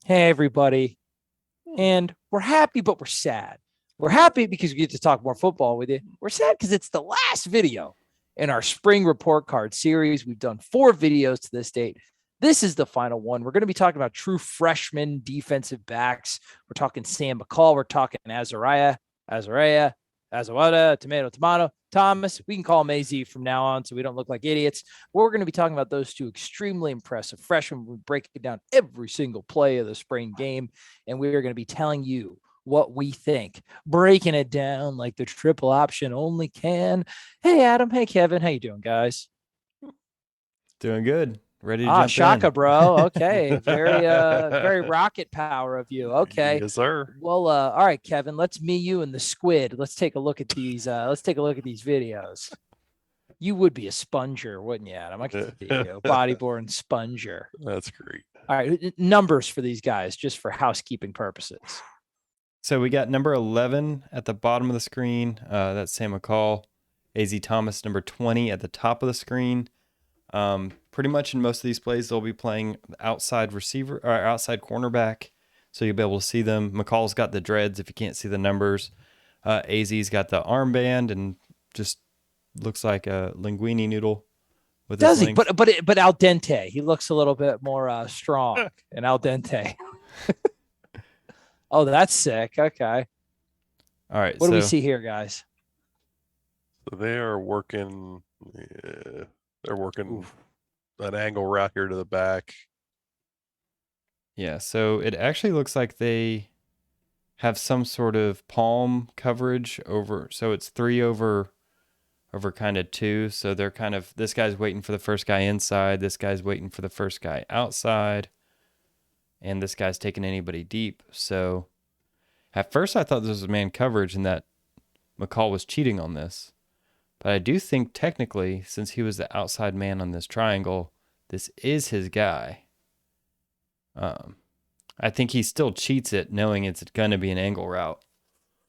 Hey, everybody. And we're happy, but we're sad. We're happy because we get to talk more football with you. We're sad because it's the last video in our spring report card series. We've done 4 videos to this date. This is the final one. We're going to be talking about true freshman defensive backs. We're talking Sam McCall. We're talking Azareyeh, Tomato, Thomas. We can call him AZ from now on so we don't look like idiots. We're going to be talking about those two extremely impressive freshmen. We're breaking down every single play of the spring game, and we're going to be telling you what we think, breaking it down like the triple option only can. Hey, Adam. Hey, Kevin. How you doing, guys? Doing good. Ready to jump Shaka, in. bro. Okay. Very rocket power of you. Okay. Yes, sir. Well, all right, Kevin, let's me, you, and the squid. Let's take a look at these. Let's take a look at these videos. You would be a sponger, wouldn't you, Adam? I can see you. Bodyboard sponger. That's great. All right. Numbers for these guys, just for housekeeping purposes. So we got number 11 at the bottom of the screen. That's Sam McCall. AZ Thomas, number 20 at the top of the screen. Pretty much in most of these plays, they'll be playing outside receiver or outside cornerback. So you'll be able to see them. McCall's got the dreads if you can't see the numbers. AZ's got the armband and just looks like a linguine noodle. With Does his he? length. But al dente. He looks a little bit more strong and al dente. Oh, that's sick. Okay. All right. What do we see here, guys? So they are working. They're working an angle route here to the back. Yeah, so it actually looks like they have some sort of palm coverage over, so it's 3 over kind of 2. So they're kind of, this guy's waiting for the first guy inside, this guy's waiting for the first guy outside, and this guy's taking anybody deep. So at first I thought this was man coverage and that McCall was cheating on this. But I do think technically, since he was the outside man on this triangle, this is his guy. I think he still cheats it knowing it's going to be an angle route.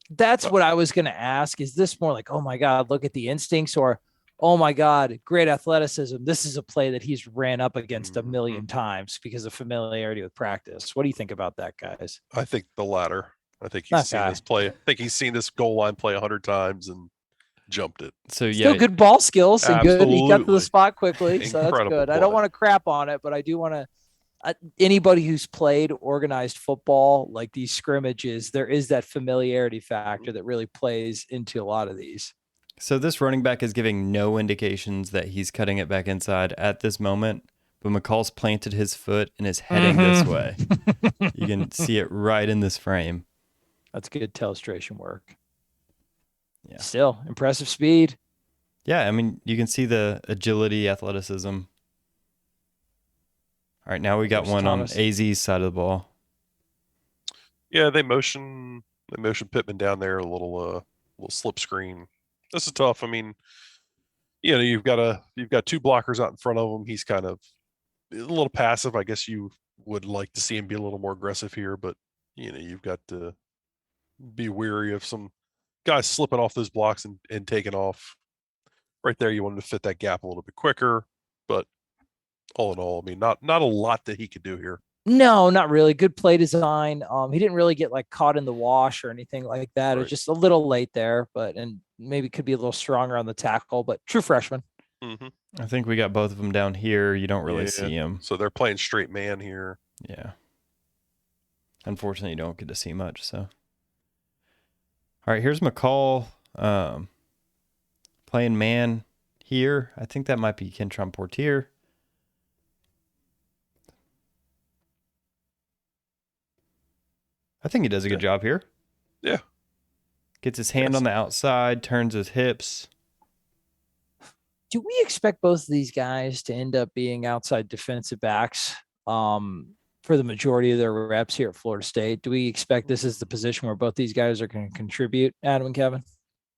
That's what I was going to ask. Is this more like, oh my God, look at the instincts, or, oh my God, great athleticism? This is a play that he's ran up against a million times because of familiarity with practice. What do you think about that, guys? I think the latter. I think he's seen this play. I think he's seen this goal line play 100 times and jumped it. So yeah, still good ball skills and good. He got to the spot quickly, so that's good. I don't want to crap on it, but I do want to. Anybody who's played organized football, like these scrimmages, there is that familiarity factor that really plays into a lot of these. So this running back is giving no indications that he's cutting it back inside at this moment, but McCall's planted his foot and is heading this way. You can see it right in this frame. That's good illustration work. Yeah. Still impressive speed. Yeah, I mean, you can see the agility, athleticism. All right, now we got one Thomas on AZ's side of the ball. Yeah, they motion Pittman down there, a little slip screen. This is tough. I mean, you've got 2 blockers out in front of him. He's kind of a little passive. I guess you would like to see him be a little more aggressive here, but you've got to be wary of some guys slipping off those blocks and taking off. Right there, you wanted to fit that gap a little bit quicker, but all in all, I mean, not a lot that he could do here. No, not really. Good play design. He didn't really get like caught in the wash or anything like that. Right. It was just a little late there, and maybe could be a little stronger on the tackle, but true freshman. Mm-hmm. I think we got both of them down here. You don't really see them. So they're playing straight man here. Yeah. Unfortunately, you don't get to see much, so. All right, here's McCall playing man here. I think that might be Kentron Portier. I think he does a good job here. Yeah. Gets his hand on the outside, turns his hips. Do we expect both of these guys to end up being outside defensive backs for the majority of their reps here at Florida State? Do we expect this is the position where both these guys are going to contribute, Adam and Kevin?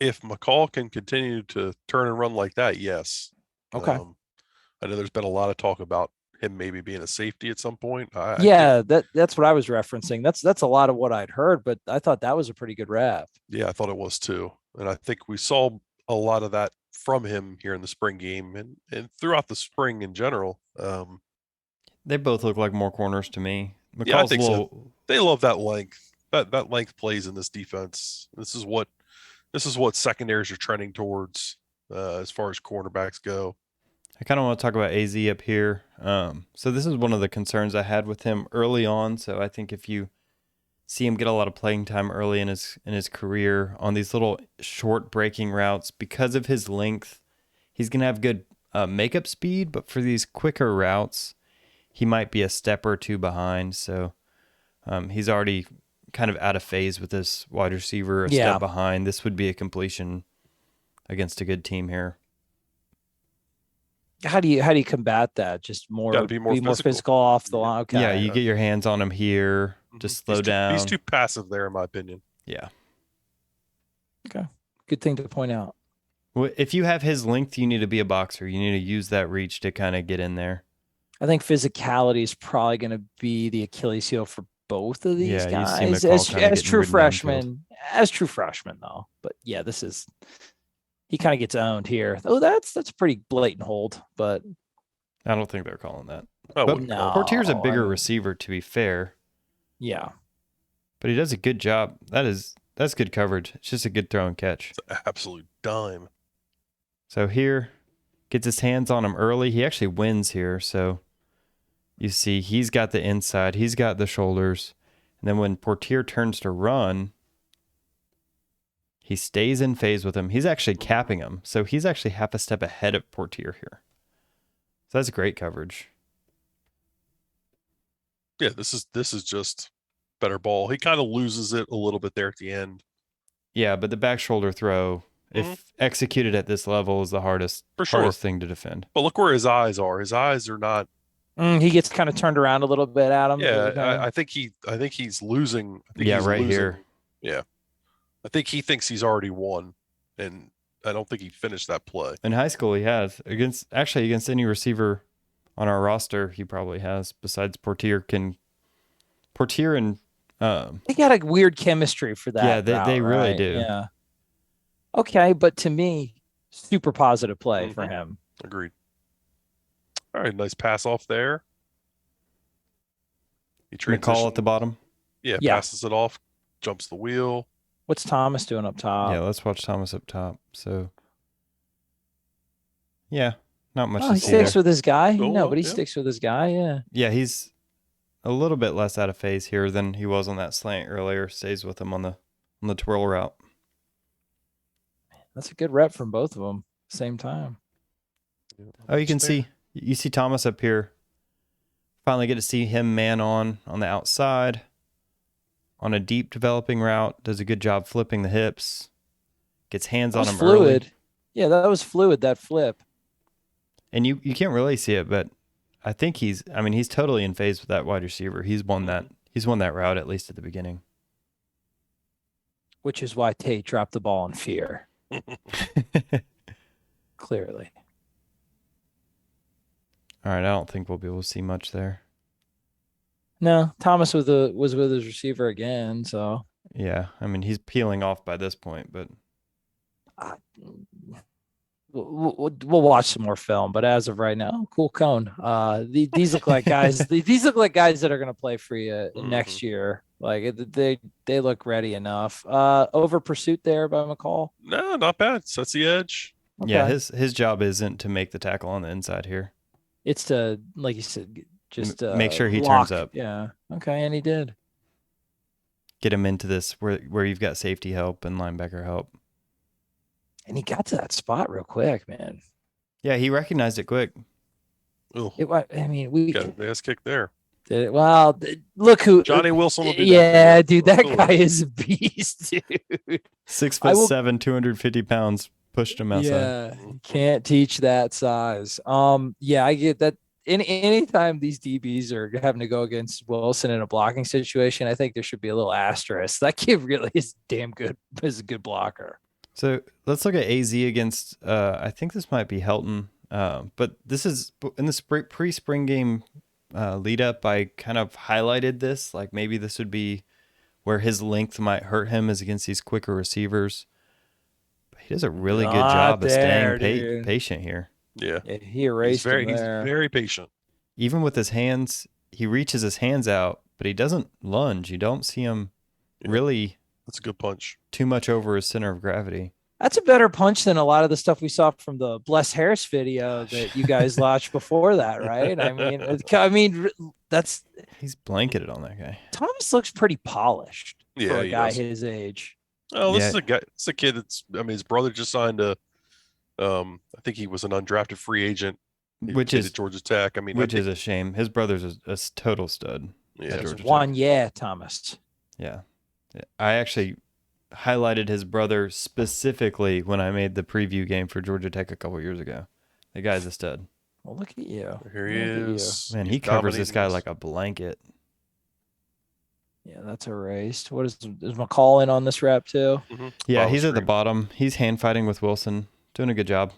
If McCall can continue to turn and run like that, yes. Okay. I know there's been a lot of talk about him maybe being a safety at some point. That's what I was referencing. That's a lot of what I'd heard, but I thought that was a pretty good rep. Yeah, I thought it was too. And I think we saw a lot of that from him here in the spring game and throughout the spring in general. They both look like more corners to me. Yeah, I McCall's think a so. little. They love that length. That length plays in this defense. This is what secondaries are trending towards as far as cornerbacks go. I kind of want to talk about AZ up here. So this is one of the concerns I had with him early on. So I think if you see him get a lot of playing time early in his career on these little short breaking routes, because of his length, he's going to have good makeup speed. But for these quicker routes, he might be a step or two behind. So he's already kind of out of phase with this wide receiver, a step behind. This would be a completion against a good team here. How do you combat that? Just Gotta be more physical off the line. Okay. Yeah, you get your hands on him here. Just slow down. He's too passive there, in my opinion. Yeah. Okay. Good thing to point out. Well, if you have his length, you need to be a boxer. You need to use that reach to kind of get in there. I think physicality is probably going to be the Achilles heel for both of these Yeah, you guys see McCall kinda as getting true ridden downfield. freshmen. As true freshmen, though. But yeah, he kind of gets owned here. Oh, that's a pretty blatant hold, but I don't think they're calling that. Oh, But no, Portier's a bigger I mean- receiver, to be fair. yeah. But he does a good job. That's good coverage. It's just a good throw and catch. it's an absolute dime. So here, gets his hands on him early. He actually wins here. So you see he's got the inside. He's got the shoulders. And then when Portier turns to run, he stays in phase with him. He's actually capping him. So he's actually half a step ahead of Portier here. So that's great coverage. Yeah, this is just better ball. He kind of loses it a little bit there at the end. Yeah, but the back shoulder throw, if executed at this level, is the hardest thing to defend. But look where his eyes are. His eyes are not. He gets kind of turned around a little bit at him. Yeah, I think he's losing. Here. Yeah, I think he thinks he's already won, and I don't think he finished that play. In high school, he has against any receiver on our roster. He probably has, besides Portier. Portier and they got a weird chemistry for that. Yeah, they really right? do. Yeah. Okay, but to me, super positive play for him. Agreed. All right, nice pass off there. He McCall at the bottom. Yeah, passes it off, jumps the wheel. What's Thomas doing up top? Yeah, let's watch Thomas up top. So, yeah, not much. He sticks with his guy. He sticks with his guy. Yeah. Yeah, he's a little bit less out of phase here than he was on that slant earlier. Stays with him on the twirl route. That's a good rep from both of them. Same time. Oh, you can see Thomas up here. Finally get to see him man on the outside on a deep developing route. Does a good job flipping the hips. Gets hands on him fluid. early. Yeah, that was fluid, that flip. And you can't really see it, but I think he's totally in phase with that wide receiver. He's won that route, at least at the beginning. Which is why Tate dropped the ball in fear. Clearly. All right, I don't think we'll be able to see much there. No, Thomas was with his receiver again, so yeah, he's peeling off by this point, but we'll watch some more film. But as of right now, cool cone. These look like guys. These look like guys that are going to play for you next year. Like they look ready enough. Over pursuit there by McCall. No, not bad. Sets the edge. Okay. Yeah, his job isn't to make the tackle on the inside here. It's to, like you said, just make sure he lock. turns up. Yeah. Okay, and he did. Get him into this where you've got safety help and linebacker help. And he got to that spot real quick, man. Yeah, he recognized it quick. Ooh, We got an ass kick there. Well, look who Johnny Wilson will do that. Yeah, dude, that guy is a beast, dude. 6'7", 250 pounds, pushed him outside. Yeah, can't teach that size. Yeah, I get that. Anytime these DBs are having to go against Wilson in a blocking situation, I think there should be a little asterisk. That kid really is damn good. Is a good blocker. So let's look at AZ against. I think this might be Helton, but this is in the pre-spring game lead up. I kind of highlighted this, like maybe this would be where his length might hurt him, is against these quicker receivers. But he does a really good job of staying patient here. Yeah, he erased him there. He's very patient. Even with his hands, he reaches his hands out but he doesn't lunge. You don't see him really That's a good punch. too much over his center of gravity. That's a better punch than a lot of the stuff we saw from the Bless Harris video that you guys watched before that, right? I mean, that's He's blanketed on that guy. Thomas looks pretty polished Yeah, for a he guy does. his age. Oh, this Yeah. is a guy. It's a kid that's. I mean, his brother just signed a. I think he was an undrafted free agent, Which kid is at Georgia Tech. I mean, which is a shame. His brother's a total stud. yeah. at It's Georgia one, Tech. yeah, Thomas. Yeah. I actually highlighted his brother specifically when I made the preview game for Georgia Tech a couple years ago. The guy's a stud. Well, look at you. Here he Look at you. is. Man, He's he covers this dominating guy this. like a blanket. Yeah, that's erased. What is McCall in on this rep too? Yeah, Bottom he's at the screen. bottom. He's hand fighting with Wilson, doing a good job.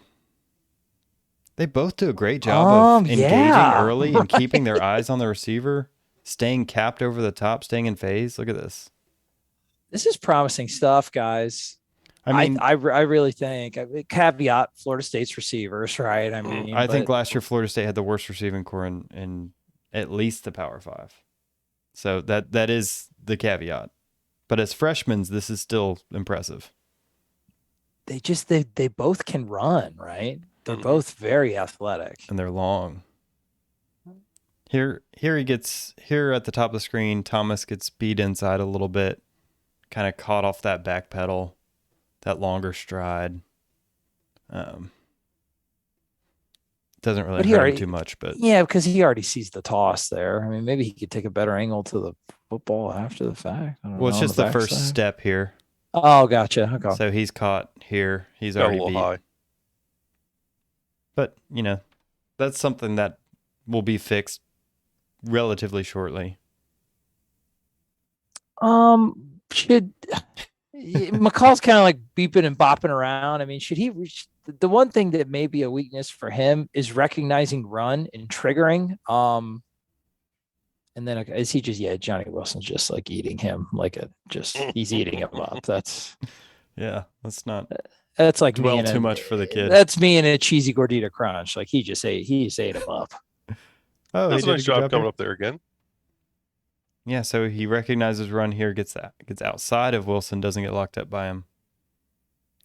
They both do a great job of engaging yeah, early and keeping their eyes on the receiver, staying capped over the top, staying in phase. Look at this. This is promising stuff, guys. I mean, I really think caveat Florida State's receivers, right? I mean, I think last year Florida State had the worst receiving core in at least the Power Five. So that is the caveat. But as freshmen, this is still impressive. they both can run, right? They're both very athletic. And they're long. Here he gets here at the top of the screen. Thomas gets speed inside a little bit, kind of caught off that back pedal, that longer stride. Doesn't really hurt him too much, but yeah, because he already sees the toss there. I mean, maybe he could take a better angle to the football after the fact. Well, it's just the first step here. Oh, gotcha. Okay. So he's caught here. He's Got a already little beat. high. But, that's something that will be fixed relatively shortly. Should McCall's kind of like beeping and bopping around. I mean, should he reach the one thing that may be a weakness for him is recognizing run and triggering. And then is he just Johnny Wilson's just like eating him he's eating him up. That's Let's not like dwell too much for the kid. That's me in a cheesy gordita crunch. Like he just ate him up. Oh, That's he a did nice good job here. coming up there again. Yeah, so he recognizes run here, gets outside of Wilson, doesn't get locked up by him.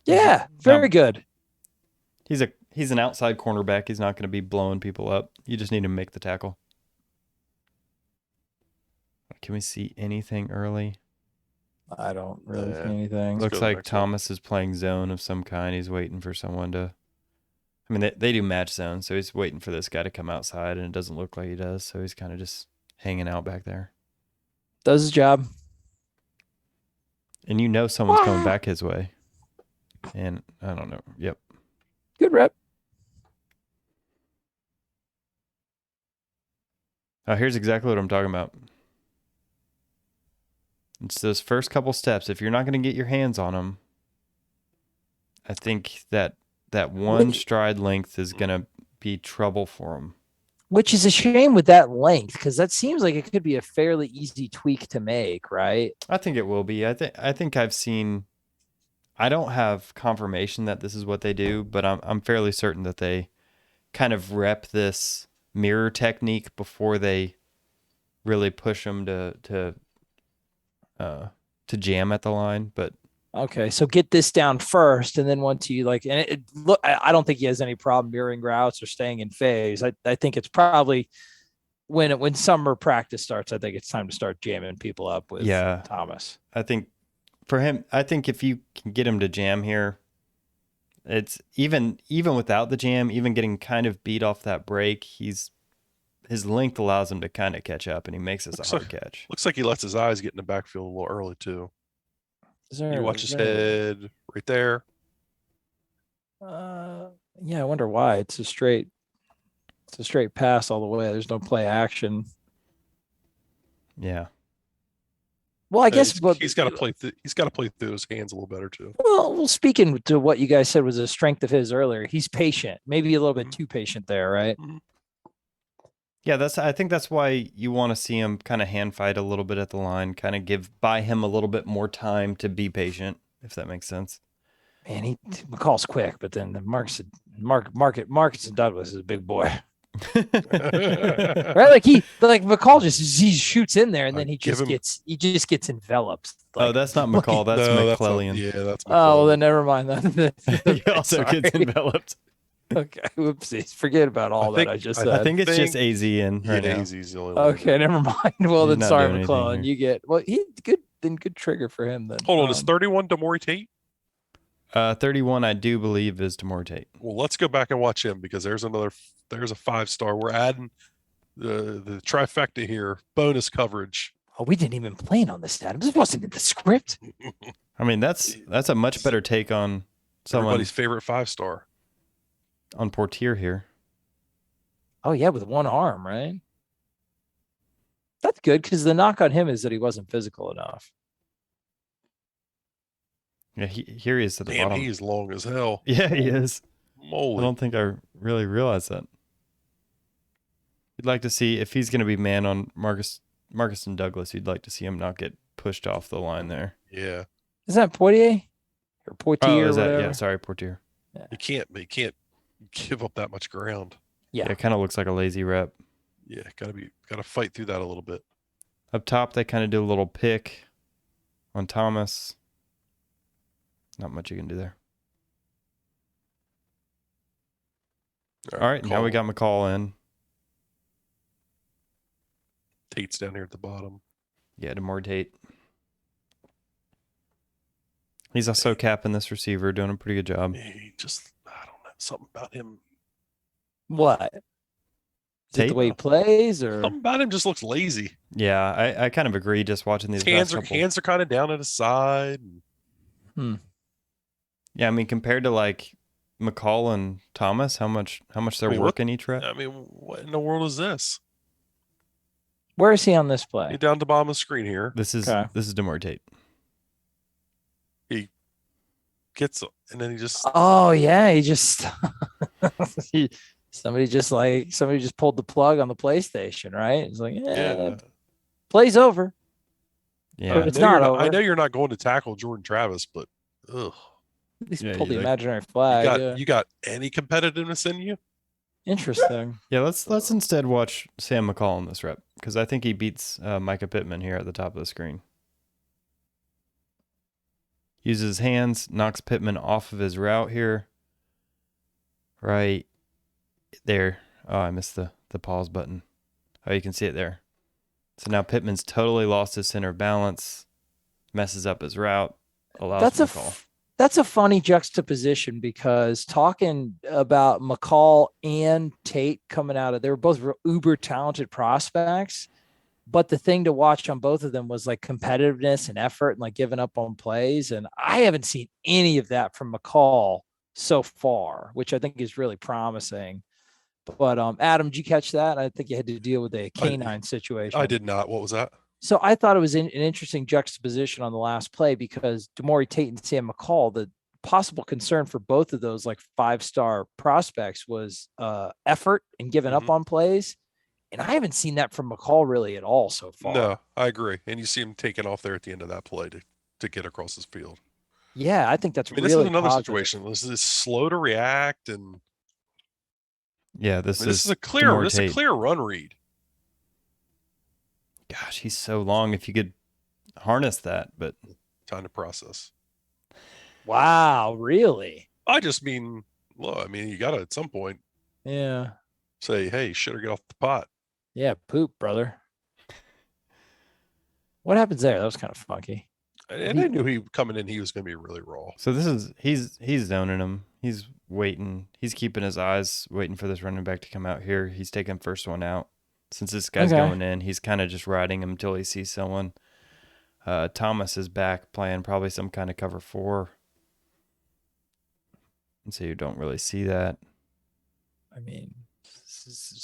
Yeah, very good. He's an outside cornerback. He's not going to be blowing people up. You just need to make the tackle. Can we see anything early? I don't really see anything. Looks go to the like next one. Thomas is playing zone of some kind. He's waiting for someone to. I mean, they do match zone, so he's waiting for this guy to come outside, and it doesn't look like he does. So he's kind of just hanging out back there. Does his job. And someone's coming back his way. And I don't know. Yep. Good rep. Oh, here's exactly what I'm talking about. It's those first couple steps. If you're not going to get your hands on them, I think that one stride length is going to be trouble for them. Which is a shame with that length, because that seems like it could be a fairly easy tweak to make, right? I think it will be. I think I've seen. I don't have confirmation that this is what they do, but I'm fairly certain that they kind of rep this mirror technique before they really push them to jam at the line. But Okay, so get this down first, and then once you look, I don't think he has any problem mirroring routes or staying in phase. I think it's probably when summer practice starts, I think it's time to start jamming people up with Thomas. I think for him, if you can get him to jam here, it's even without the jam, even getting kind of beat off that break, his length allows him to kind of catch up, and he makes this a hard catch. Looks like he lets his eyes get in the backfield a little early too. You watch his head right there. Yeah, I wonder why. It's a straight pass all the way. There's no play action. Yeah. Well, I guess he's got to play. He's got to play through his hands a little better too. Well, speaking to what you guys said was a strength of his earlier, he's patient. Maybe a little bit too patient there, right? Yeah, I think that's why you want to see him kind of hand fight a little bit at the line, kind of buy him a little bit more time to be patient, if that makes sense. Man, McCall's quick, but then Marcus and Douglas is a big boy. Right? Like McCall he shoots in there and then he Give him- just gets envuped. Oh, that's not McCall. That's no, McClellan. that's Oh, well, then McClellan. never mind that. He Okay, also sorry. gets enveloped. Okay, whoopsies. Forget about all that I just said. I think it's just AZ in right now. AZ's the only one. Okay, never mind. Well, He's then not sorry, doing anything McClellan. here. You get good trigger for him then. Hold on, is 31 Demore Tate? 31, I do believe, is Demore Tate. Well, let's go back and watch him because there's a 5-star. We're adding the trifecta here. Bonus coverage. Oh, we didn't even plan on this, Adam. This wasn't in the script. I mean, that's a much better take on someone Everybody's favorite 5-star. on Portier here. Oh yeah, with one arm, right? That's good because the knock on him is that he wasn't physical enough. Yeah, here he is at the Damn, bottom. he's long as hell. Yeah, he is. I Moly. don't think I really realized that. You'd like to see if he's going to be man on Marcus and Douglas. You'd like to see him not get pushed off the line there. Yeah. Is that Poitier or Poitier? Oh, is or that? whatever? Yeah, sorry, Portier. You can't give up that much ground. Yeah. It kind of looks like a lazy rep. Yeah, gotta fight through that a little bit. Up top, they kind of do a little pick on Thomas. Not much you can do there. All right, now we got McCall in. Tate's down here at the bottom. Yeah, Demore Tate. He's also capping this receiver, doing a pretty good job. He just, I don't know, something about him. What? Is it Tate? the way he plays, or Something about him just looks lazy. Yeah, I kind of agree just watching these His last couple. hands are kind of down at his side. Yeah, I mean, compared to like McCall and Thomas, how much they're working each rep? I mean, what in the world is this? where is he on this play? You're down at the bottom of the screen here. This is Demore Tate. He gets, and then he just, Oh yeah, he just somebody just pulled the plug on the PlayStation, right? It's like, yeah. play's over. Yeah, But it's not I over. know you're not going to tackle Jordan Travis, but ugh. At least Yeah, pull the you- imaginary flag. You got any competitiveness in you? Interesting. yeah. Let's instead watch Sam McCall in this rep because I think he beats Micah Pittman here at the top of the screen. Uses his hands, knocks Pittman off of his route here. Right there. Oh, I missed the pause button. Oh, you can see it there. So now Pittman's totally lost his center of balance, messes up his route, allows McCall. That's a funny juxtaposition because talking about McCall and Tate coming out of, they were both uber talented prospects, but the thing to watch on both of them was like competitiveness and effort and like giving up on plays. And I haven't seen any of that from McCall so far, which I think is really promising. But Adam, did you catch that? I think you had to deal with a canine situation. I did not. What was that? So I thought it was an interesting juxtaposition on the last play because Demore Tate and Sam McCall, the possible concern for both of those like 5-star prospects was effort and giving up on plays. And I haven't seen that from McCall really at all so far. No, I agree. And you see him taking off there at the end of that play to get across his field. Yeah, I think that's I mean, really this is another positive. situation. This is slow to react, and Yeah, this this is a Demore Tate. clear run read. Gosh, he's so long. If you could harness that, but Time to process. Wow, really? I just mean, well, I mean, you got to at some point Yeah. say, hey, shit or get off the pot. Yeah, poop, brother. What happens there? That was kind of funky. And I knew he coming in, he was going to be really raw. so this is he's zoning him. He's waiting. He's keeping his eyes waiting for this running back to come out here. He's taking first one out. Since this guy's Okay. going in, he's kind of just riding him until he sees someone. Thomas is back playing probably some kind of cover 4. And so you don't really see that. I mean,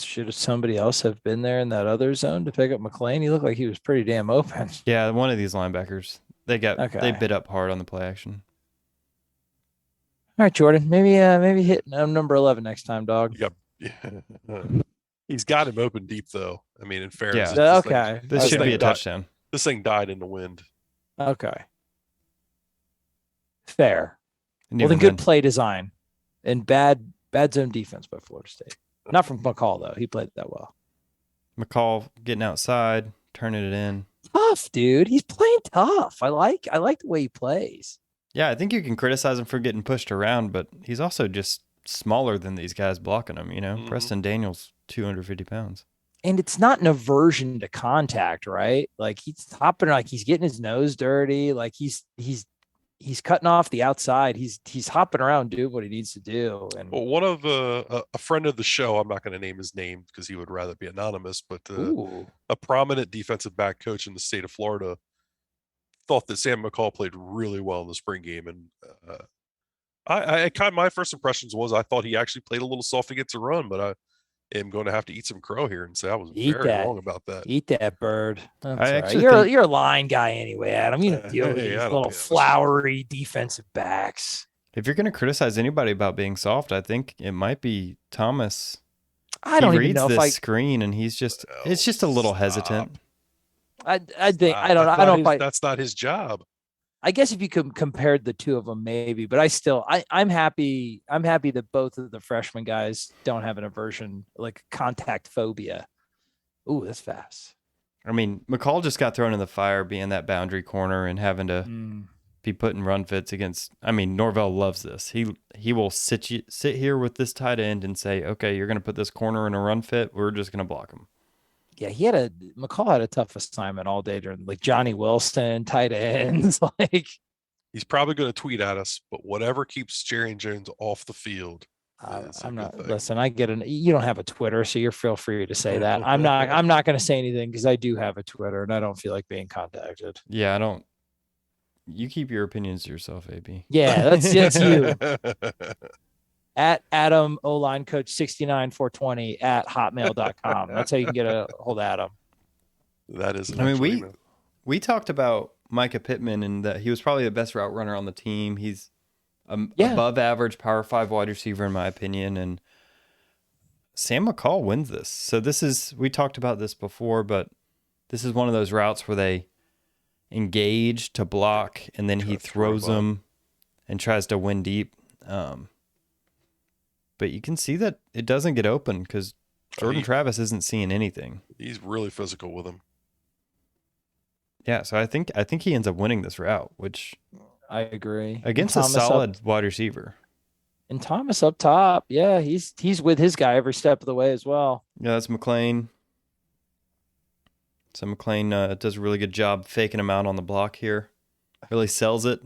should somebody else have been there in that other zone to pick up McLean? He looked like he was pretty damn open. Yeah, one of these linebackers. They Okay. bit up hard on the play action. All right, Jordan. Maybe hit number 11 next time, dog. You got, he's got him open deep, though. I mean, in fairness. Yeah. Okay. This should be a touchdown. This thing died in the wind. Okay. Fair. And Well, then even good play design and bad zone defense by Florida State. Not from McCall though. He played that well. McCall getting outside, turning it in. Tough, dude. He's playing tough. I like the way he plays. Yeah, I think you can criticize him for getting pushed around, but he's also just smaller than these guys blocking him, you know? Mhm. Preston Daniels, 250 pounds. And it's not an aversion to contact, right? Like he's hopping, like he's getting his nose dirty, like he's cutting off the outside. He's hopping around, doing what he needs to do. And Well, one of a friend of the show, I'm not going to name his name because he would rather be anonymous, but a prominent defensive back coach in the state of Florida thought that Sam McCall played really well in the spring game, and I kind of, my first impressions was I thought he actually played a little soft against the run, but I am going to have to eat some crow here and say I was Eat very that. wrong about that. Eat that bird. That's I all right. actually You're think- you're a line guy anyway, Adam. You don't deal with Hey, these I don't little do that. flowery defensive backs. If you're going to criticize anybody about being soft, I think it might be Thomas. I don't he even reads know if this screen and he's just, it's just a little Stop. hesitant. I think I don't know if That's not his job. I guess if you compared the two of them, maybe, but I'm happy that both of the freshman guys don't have an aversion, like contact phobia. Ooh, that's fast. I mean, McCall just got thrown in the fire being that boundary corner and having to be put in run fits against. I mean, Norvell loves this. He will sit here with this tight end and say, okay, you're going to put this corner in a run fit. We're just going to block him. Yeah, McCall had a tough assignment all day during like Johnny Wilson, tight ends. Like He's probably going to tweet at us, but whatever keeps Jerry and Jones off the field. I'm not. Listen, you don't have a Twitter, so you're feel free to say that. I'm not going to say anything because I do have a Twitter and I don't feel like being contacted. Yeah, I don't. You keep your opinions to yourself, AB. Yeah, that's you. At Adam O-line coach 69420 at hotmail.com. That's how you can get a hold of Adam. That is. I mean, we talked about Micah Pittman and that he was probably the best route runner on the team. He's above average Power 5 wide receiver in my opinion, and Sam McCall wins this. So we talked about this before, but this is one of those routes where they engage to block and then he throws them and tries to win deep. But you can see that it doesn't get open because Jordan Travis isn't seeing anything. He's really physical with him. Yeah, so I think he ends up winning this route, which I agree. Against a solid wide receiver. And Thomas up top. Yeah, he's with his guy every step of the way as well. Yeah, that's McLean. So McLean does a really good job faking him out on the block here. Really sells it.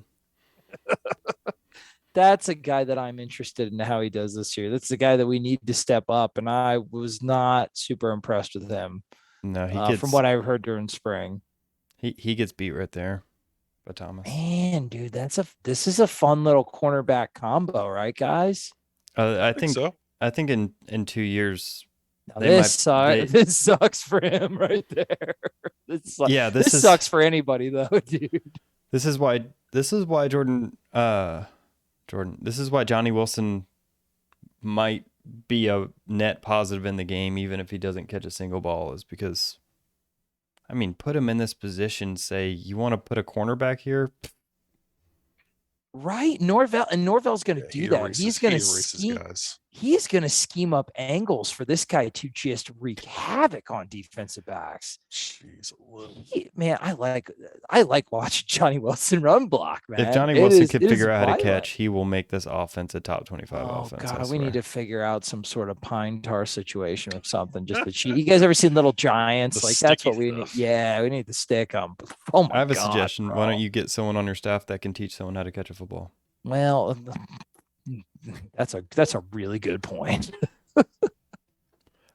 That's a guy that I'm interested in how he does this year. That's the guy that we need to step up, and I was not super impressed with him. No, he gets, from what I've heard during spring. He gets beat right there by Thomas. Man, dude, this is a fun little cornerback combo, right, guys? I think so. I think in 2 years. This sucks for him right there. This sucks for anybody though, dude. This is why Jordan. This is why Johnny Wilson might be a net positive in the game, even if he doesn't catch a single ball, is because, I mean, put him in this position. Say you want to put a cornerback here, right? Norvell's going to do that. He's going to scheme. He's going to scheme up angles for this guy to just wreak havoc on defensive backs. Jeez, man, I like watching Johnny Wilson run block, man. If Johnny Wilson could figure out how to catch, he will make this offense a top 25 offense. Oh God, we need to figure out some sort of pine tar situation or something just to cheat. You guys ever seen Little Giants? Like that's what we need. Yeah, we need to stick them. Oh my God, I have a suggestion. bro. Why don't you get someone on your staff that can teach someone how to catch a football? Well, that's a really good point.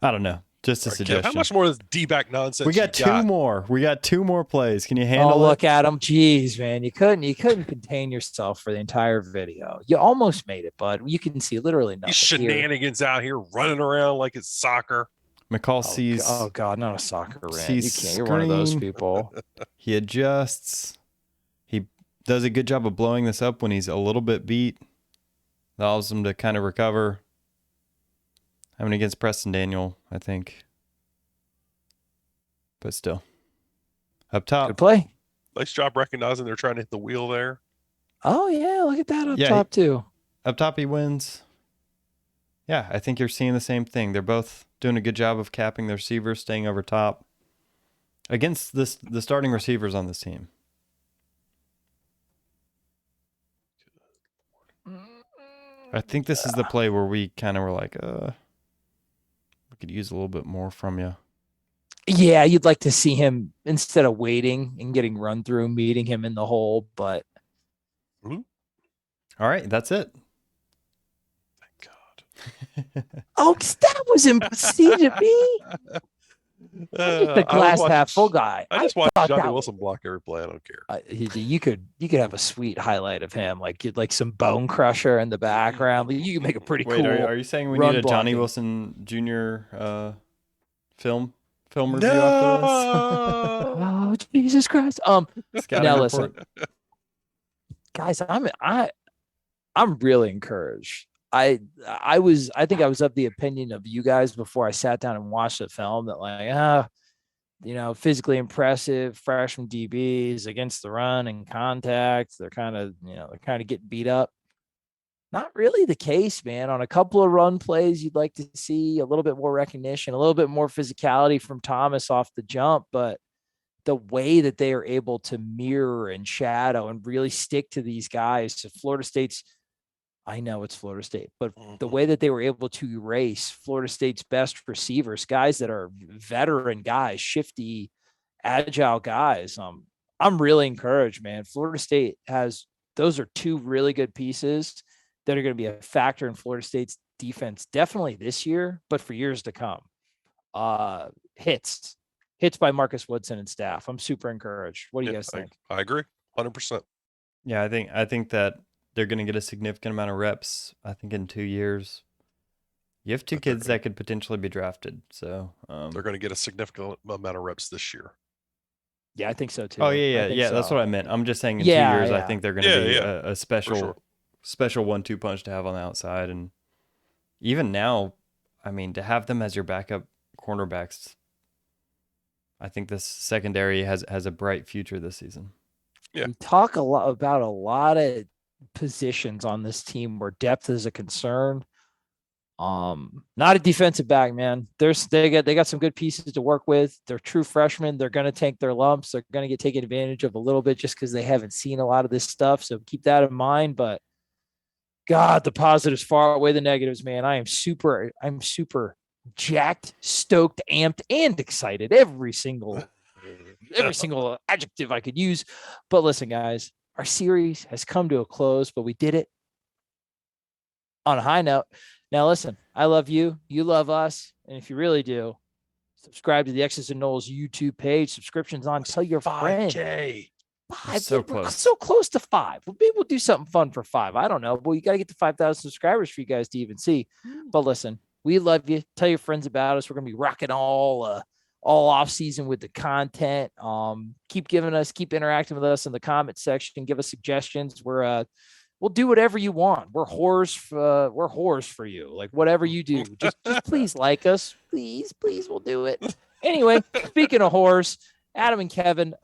I don't know. Just a suggestion. How much more of this D-back nonsense? We got two more. We got two more plays. Can you handle it? Look at him. Jeez, man. You couldn't contain yourself for the entire video. You almost made it, bud. You can see literally nothing. These shenanigans out here running around like it's soccer. McCall sees. Oh God, not a soccer rant. You can't. You're screen. one of those people. He adjusts. He does a good job of blowing this up when he's a little bit beat. Allows him to kind of recover. I mean, against Preston Daniel, I think. But still. Up top. Good play. Nice job recognizing they're trying to hit the wheel there. Oh, yeah. Look at that up top, too. Up top, he wins. Yeah, I think you're seeing the same thing. They're both doing a good job of capping their receivers, staying over top against the starting receivers on this team. I think this is the play where we kind of were like, we could use a little bit more from you. Yeah, you'd like to see him, instead of waiting and getting run through, meeting him in the hole, but Mhm. All right, that's it. Thank God. oh, that was see to me. I'm just a glass half full guy. I just watched thought Johnny that Wilson block every play. I don't care. you could have a sweet highlight of him, like some bone crusher in the background. You could make a pretty Wait, cool. are you saying we run need a Johnny blocking. Wilson Jr. Film review No! after Oh, Jesus Christ! this? Scouting Now report. listen, guys, I'm really encouraged. I think I was of the opinion of you guys before I sat down and watched the film that, like, physically impressive freshman DBs against the run and contact. They're kind of getting beat up. Not really the case, man. On a couple of run plays, you'd like to see a little bit more recognition, a little bit more physicality from Thomas off the jump, but the way that they are able to mirror and shadow and really stick to these guys, to Florida State's, I know it's Florida State, but the way that they were able to erase Florida State's best receivers, guys that are veteran guys, shifty, agile guys. I'm really encouraged, man. Florida State those are two really good pieces that are going to be a factor in Florida State's defense, definitely this year, but for years to come. Hits by Marcus Woodson and staff. I'm super encouraged. What do you guys think? I agree, 100%. Yeah, I think that they're going to get a significant amount of reps. I think in 2 years, you have two kids that could potentially be drafted. So they're going to get a significant amount of reps this year. Yeah, I think so too. Oh yeah. That's what I meant. I'm just saying in 2 Yeah, years, I yeah. think they're going to be Yeah, a special 1-2 punch to have on the outside. And even now, I mean, to have them as your backup cornerbacks, I think this secondary has a bright future this season. Yeah. We talk a lot about a lot of positions on this team where depth is a concern. Not a defensive back, man. They got some good pieces to work with. They're true freshmen. They're going to take their lumps. They're going to get taken advantage of a little bit just because they haven't seen a lot of this stuff. So keep that in mind. But God, the positives far outweigh the negatives, man. I'm super jacked, stoked, amped, and excited. Every single adjective I could use. But listen, guys, our series has come to a close, but we did it on a high note. Now, listen, I love you. You love us. And if you really do, subscribe to the X's and Knowles YouTube page. Subscriptions on. Tell your friends. 5K. 5. So We're close. so close to 5. Well, maybe we'll do something fun for 5. I don't know. But you got to get to 5,000 subscribers for you guys to even see. But listen, we love you. Tell your friends about us. We're going to be rocking all off season with the content. Keep interacting with us in the comment section. Give us suggestions. We'll do whatever you want. We're whores for you. Like, whatever you do, just please like us. Please, we'll do it. Anyway, speaking of whores, Adam and Kevin, that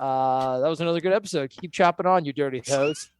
was another good episode. Keep chopping on, you dirty toes.